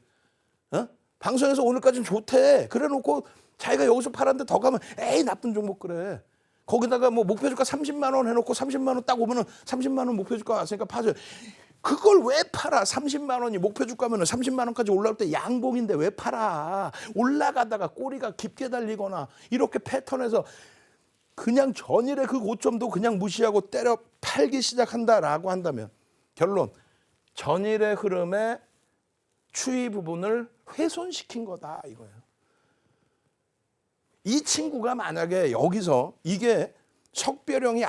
어? 방송에서 오늘까지는 좋대. 그래 놓고 자기가 여기서 팔았는데 더 가면 에이, 나쁜 종목 그래. 거기다가 뭐 목표주가 30만 원 해놓고 30만 원 딱 오면은 30만 원 목표주가 왔으니까 파죠. 그걸 왜 팔아? 30만 원이 목표주가면 30만 원까지 올라올 때 양봉인데 왜 팔아? 올라가다가 꼬리가 깊게 달리거나 이렇게 패턴에서 그냥 전일의 그 고점도 그냥 무시하고 때려 팔기 시작한다라고 한다면 결론, 전일의 흐름의 추이 부분을 훼손시킨 거다 이거예요. 이 친구가 만약에 여기서 이게 석별형이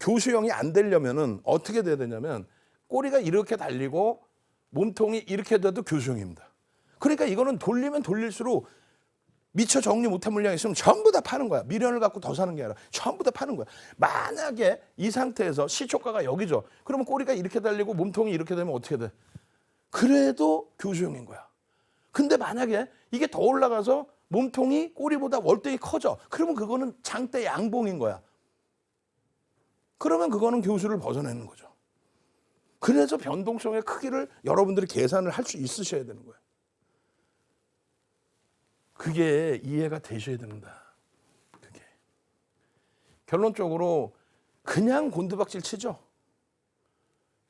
교수형이 안 되려면은 어떻게 돼야 되냐면 꼬리가 이렇게 달리고 몸통이 이렇게 돼도 교수형입니다. 그러니까 이거는 돌리면 돌릴수록 미처 정리 못한 물량이 있으면 전부 다 파는 거야. 미련을 갖고 더 사는 게 아니라 전부 다 파는 거야. 만약에 이 상태에서 시초가가 여기죠. 그러면 꼬리가 이렇게 달리고 몸통이 이렇게 되면 어떻게 돼? 그래도 교수형인 거야. 근데 만약에 이게 더 올라가서 몸통이 꼬리보다 월등히 커져. 그러면 그거는 장대 양봉인 거야. 그러면 그거는 교수를 벗어내는 거죠. 그래서 변동성의 크기를 여러분들이 계산을 할 수 있으셔야 되는 거예요. 그게 이해가 되셔야 된다. 그게. 결론적으로 그냥 곤두박질 치죠.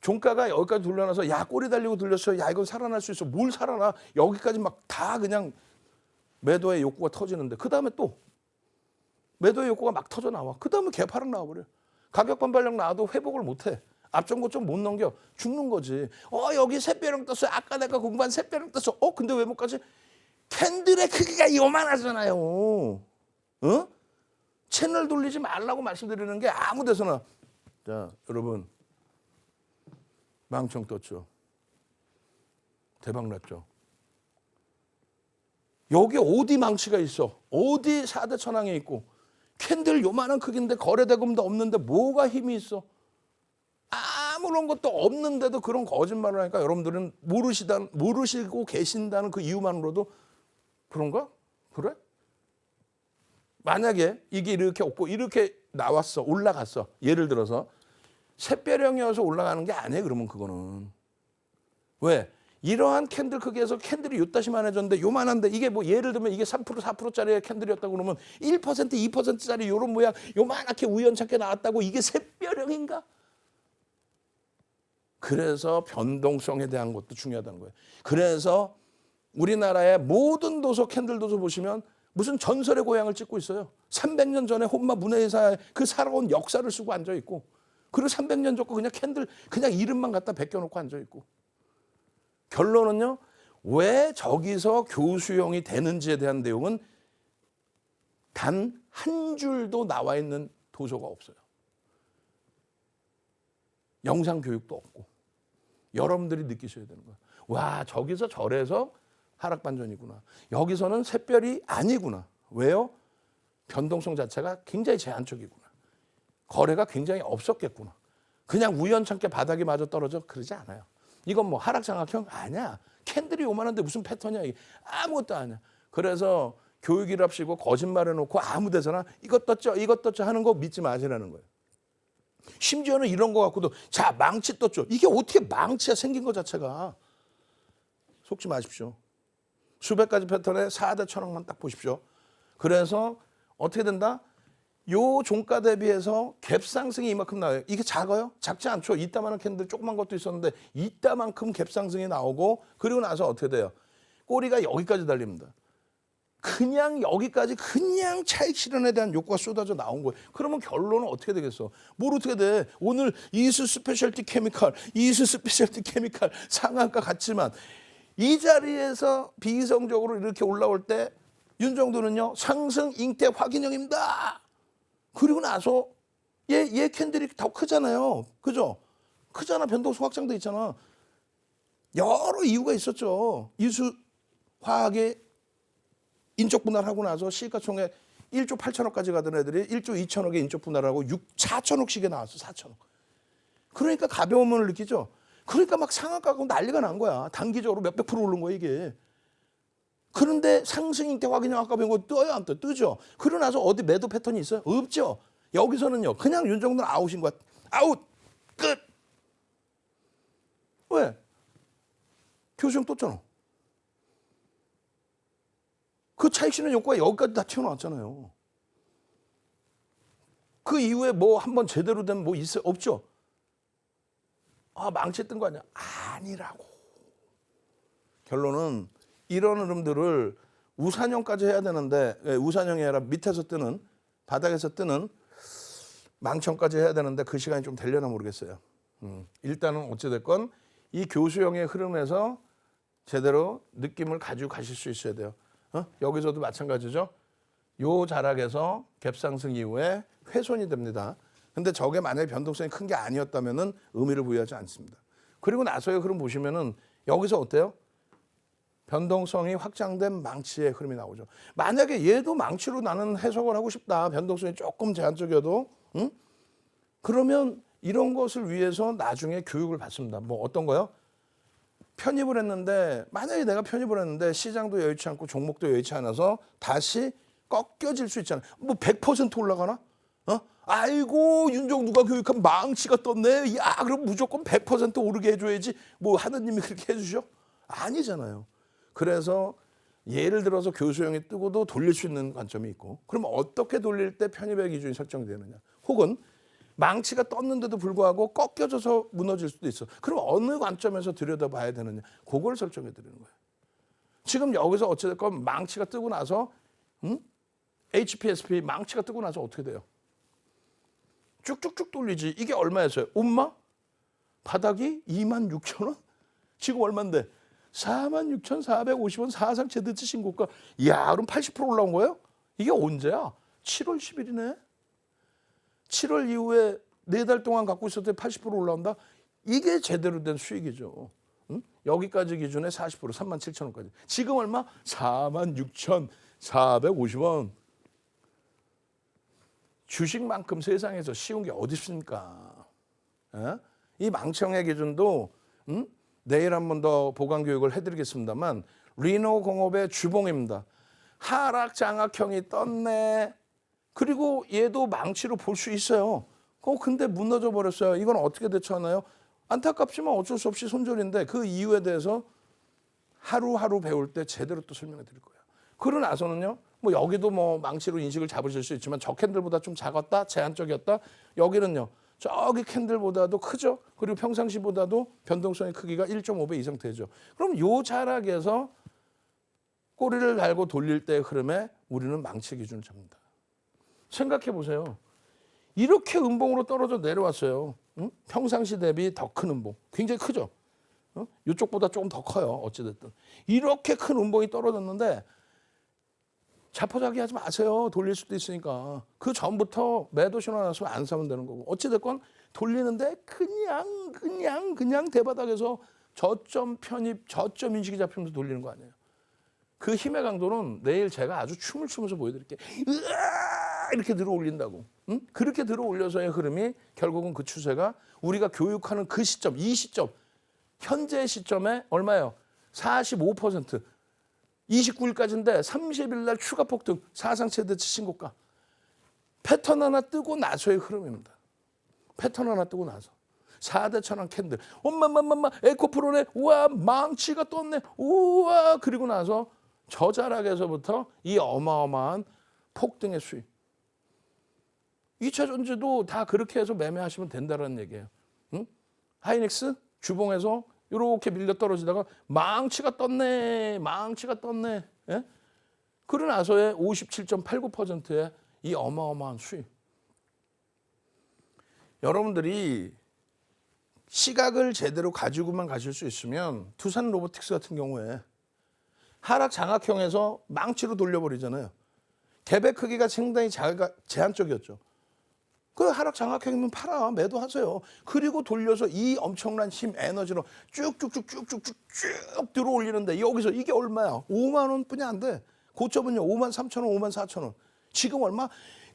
종가가 여기까지 돌려놔서 야, 꼬리 달리고 돌렸어요. 야, 이건 살아날 수 있어. 뭘 살아나. 여기까지 막 다 그냥 매도의 욕구가 터지는데 그 다음에 또 매도의 욕구가 막 터져 나와. 그 다음에 개파락 나와버려. 가격 반발력 나와도 회복을 못해. 앞전 고점 못 넘겨. 죽는 거지. 여기 샛별형 떴어요. 아까 내가 공부한 샛별형 떴어. 근데 왜 못 가지? 캔들의 크기가 요만하잖아요. 어? 채널 돌리지 말라고 말씀드리는 게 아무 데서나. 자, 여러분. 망청 떴죠. 대박 났죠. 여기 어디 망치가 있어? 어디 4대 천왕에 있고 캔들 요만한 크기인데 거래대금도 없는데 뭐가 힘이 있어? 아무런 것도 없는데도 그런 거짓말을 하니까 여러분들은 모르시고 계신다는 그 이유만으로도 그런가? 그래? 만약에 이게 이렇게 없고 이렇게 나왔어. 올라갔어. 예를 들어서 샛별형이어서 올라가는 게 아니에요. 그러면 그거는. 왜? 이러한 캔들 크기에서 캔들이 요따시만해졌는데 요만한데 이게 뭐 예를 들면 이게 3% 4%짜리 캔들이었다고 그러면 1% 2%짜리 이런 모양 요만하게 우연찮게 나왔다고 이게 샛별형인가? 그래서 변동성에 대한 것도 중요하다는 거예요. 그래서 우리나라의 모든 도서 캔들 도서 보시면 무슨 전설의 고향을 찍고 있어요. 300년 전에 혼마 문해사의 그 살아온 역사를 쓰고 앉아 있고 그리고 300년 전거 그냥 캔들 그냥 이름만 갖다 베껴놓고 앉아 있고 결론은요. 왜 저기서 교수형이 되는지에 대한 내용은 단 한 줄도 나와 있는 도서가 없어요. 영상 교육도 없고 여러분들이 느끼셔야 되는 거예요. 와, 저기서 저래서 하락 반전이구나. 여기서는 샛별이 아니구나. 왜요? 변동성 자체가 굉장히 제한적이구나. 거래가 굉장히 없었겠구나. 그냥 우연찮게 바닥이 마저 떨어져 그러지 않아요. 이건 뭐 하락장악형 아니야. 캔들이 요만한데 무슨 패턴이야 이게. 아무것도 아니야. 그래서 교육이랍시고 거짓말해놓고 아무 데서나 이것 떴죠 하는 거 믿지 마시라는 거예요. 심지어는 이런 거 갖고도 자 망치 떴죠. 이게 어떻게 망치가 생긴 것 자체가. 속지 마십시오. 수백 가지 패턴에 4대 1000억만 딱 보십시오. 그래서 어떻게 된다? 요 종가 대비해서 갭 상승이 이만큼 나와요. 이게 작아요? 작지 않죠. 이따만한 캔들 조그만 것도 있었는데 이따만큼 갭 상승이 나오고 그리고 나서 어떻게 돼요? 꼬리가 여기까지 달립니다. 그냥 여기까지 그냥 차익 실현에 대한 욕구가 쏟아져 나온 거예요. 그러면 결론은 어떻게 되겠어? 뭘 어떻게 돼? 오늘 이수 스페셜티 케미칼 상한가 같지만 이 자리에서 비이성적으로 이렇게 올라올 때 윤정도는요 상승 잉태 확인형입니다. 그리고 나서 얘 캔들이 더 크잖아요. 그죠? 크잖아. 변동성 확장돼 있잖아. 여러 이유가 있었죠. 이수 화학의 인적 분할하고 나서 시가총액 1조 8천억까지 가던 애들이 1조 2천억의 인적 분할하고 4천억씩에 나왔어. 4천억. 그러니까 가벼움을 느끼죠. 그러니까 막 상한가고 난리가 난 거야. 단기적으로 몇백 프로 오른 거야 이게. 그런데 상승 때 확인형 아까 배운 거 떠요 안 떠? 뜨죠. 그러고 나서 어디 매도 패턴이 있어요? 없죠. 여기서는요. 그냥 윤정도는 아웃인 거야. 아웃. 끝. 왜? 교수형 떴잖아. 그 차익 실현 효과가 여기까지 다 튀어나왔잖아요. 그 이후에 뭐 한번 제대로 된 뭐 있어요? 없죠. 아, 망치했던 거 아니야? 아니라고. 결론은 이런 흐름들을 우산형까지 해야 되는데 우산형이 아니라 밑에서 뜨는 바닥에서 뜨는 망청까지 해야 되는데 그 시간이 좀 되려나 모르겠어요. 일단은 어찌됐건 이 교수형의 흐름에서 제대로 느낌을 가지고 가실 수 있어야 돼요. 여기서도 마찬가지죠. 요 자락에서 갭상승 이후에 훼손이 됩니다. 근데 저게 만약에 변동성이 큰 게 아니었다면은 의미를 부여하지 않습니다. 그리고 나서의 흐름 보시면은 여기서 어때요? 변동성이 확장된 망치의 흐름이 나오죠. 만약에 얘도 망치로 나는 해석을 하고 싶다. 변동성이 조금 제한적이어도 그러면 이런 것을 위해서 나중에 교육을 받습니다. 뭐 어떤 거요? 편입을 했는데 만약에 내가 편입을 했는데 시장도 여의치 않고 종목도 여의치 않아서 다시 꺾여질 수 있잖아요. 뭐 100% 올라가나? 아이고 윤정두가 교육한 망치가 떴네. 야 그럼 무조건 100% 오르게 해줘야지. 뭐 하느님이 그렇게 해주셔? 아니잖아요. 그래서 예를 들어서 교수형이 뜨고도 돌릴 수 있는 관점이 있고 그럼 어떻게 돌릴 때 편입의 기준이 설정되느냐. 혹은 망치가 떴는데도 불구하고 꺾여져서 무너질 수도 있어. 그럼 어느 관점에서 들여다봐야 되느냐. 그걸 설정해 드리는 거예요. 지금 여기서 어찌됐건 망치가 뜨고 나서 HPSP 망치가 뜨고 나서 어떻게 돼요? 쭉쭉쭉 돌리지. 이게 얼마였어요? 엄마? 바닥이 26,000원? 지금 얼마인데? 46,450원 사상 최대치 신고가. 이야 그럼 80% 올라온 거예요? 이게 언제야? 7월 10일이네. 7월 이후에 4달 동안 갖고 있었을 때 80% 올라온다? 이게 제대로 된 수익이죠. 여기까지 기준에 40% 37,000원까지. 지금 얼마? 46,450원. 주식만큼 세상에서 쉬운 게 어디 있습니까? 이 망청의 기준도 내일 한 번 더 보강 교육을 해드리겠습니다만 리노 공업의 주봉입니다. 하락 장악형이 떴네. 그리고 얘도 망치로 볼 수 있어요. 근데 무너져 버렸어요. 이건 어떻게 대처하나요? 안타깝지만 어쩔 수 없이 손절인데 그 이유에 대해서 하루하루 배울 때 제대로 또 설명해 드릴 거예요. 그러고 나서는요. 뭐 여기도 뭐 망치로 인식을 잡으실 수 있지만 저 캔들보다 좀 작았다, 제한적이었다. 여기는요. 저기 캔들보다도 크죠. 그리고 평상시보다도 변동성의 크기가 1.5배 이상 되죠. 그럼 요 자락에서 꼬리를 달고 돌릴 때의 흐름에 우리는 망치 기준을 잡는다. 생각해 보세요. 이렇게 음봉으로 떨어져 내려왔어요. 평상시 대비 더 큰 음봉. 굉장히 크죠. 이쪽보다 조금 더 커요. 어찌됐든. 이렇게 큰 음봉이 떨어졌는데 자포자기 하지 마세요. 돌릴 수도 있으니까. 그 전부터 매도 신호 나왔으면 안 사면 되는 거고. 어찌됐건 돌리는데 그냥 대바닥에서 저점 편입, 저점 인식이 잡히면서 돌리는 거 아니에요. 그 힘의 강도는 내일 제가 아주 춤을 추면서 보여드릴게요. 으아! 이렇게 들어 올린다고. 응? 그렇게 들어 올려서의 흐름이 결국은 그 추세가 우리가 교육하는 그 시점, 이 시점, 현재 시점에 얼마예요? 45%. 29일까지인데 30일 날 추가 폭등, 사상 최대치 신고가. 패턴 하나 뜨고 나서의 흐름입니다. 패턴 하나 뜨고 나서. 4대 천왕 캔들. 엄마마마마 에코프로네. 우와 망치가 떴네. 우와 그리고 나서 저 자락에서부터 이 어마어마한 폭등의 수익. 2차 전지도 다 그렇게 해서 매매하시면 된다는 얘기예요. 응? 하이닉스 주봉에서 이렇게 밀려 떨어지다가 망치가 떴네. 예? 그러고 나서의 57.89%의 이 어마어마한 수익. 여러분들이 시각을 제대로 가지고만 가실 수 있으면 두산 로보틱스 같은 경우에 하락 장악형에서 망치로 돌려버리잖아요. 갭의 크기가 상당히 제한적이었죠. 그 하락 장악형이면 팔아, 매도하세요. 그리고 돌려서 이 엄청난 힘, 에너지로 쭉쭉쭉 들어 올리는데 여기서 이게 얼마야? 5만 원뿐이 안 돼. 고점은요 5만 3천 원, 5만 4천 원. 지금 얼마?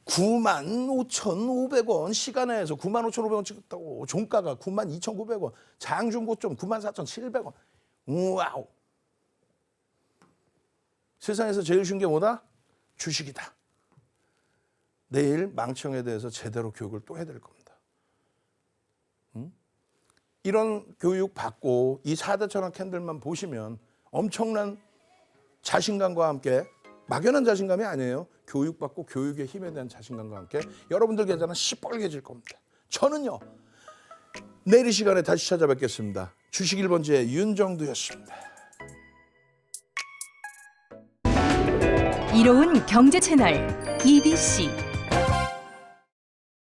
95,500원 시간에서 95,500원 찍었다고. 종가가 92,900원. 장중 고점 94,700원. 우와우. 세상에서 제일 쉬운 게 뭐다? 주식이다. 내일 망청에 대해서 제대로 교육을 또 해야 될 겁니다. 이런 교육 받고 이 4대 천왕 캔들만 보시면 엄청난 자신감과 함께, 막연한 자신감이 아니에요. 교육받고 교육의 힘에 대한 자신감과 함께 여러분들 계좌는 시뻘개질 겁니다. 저는요. 내일 이 시간에 다시 찾아뵙겠습니다. 주식 1번지의 윤정두였습니다. 이로운 경제 채널 EBC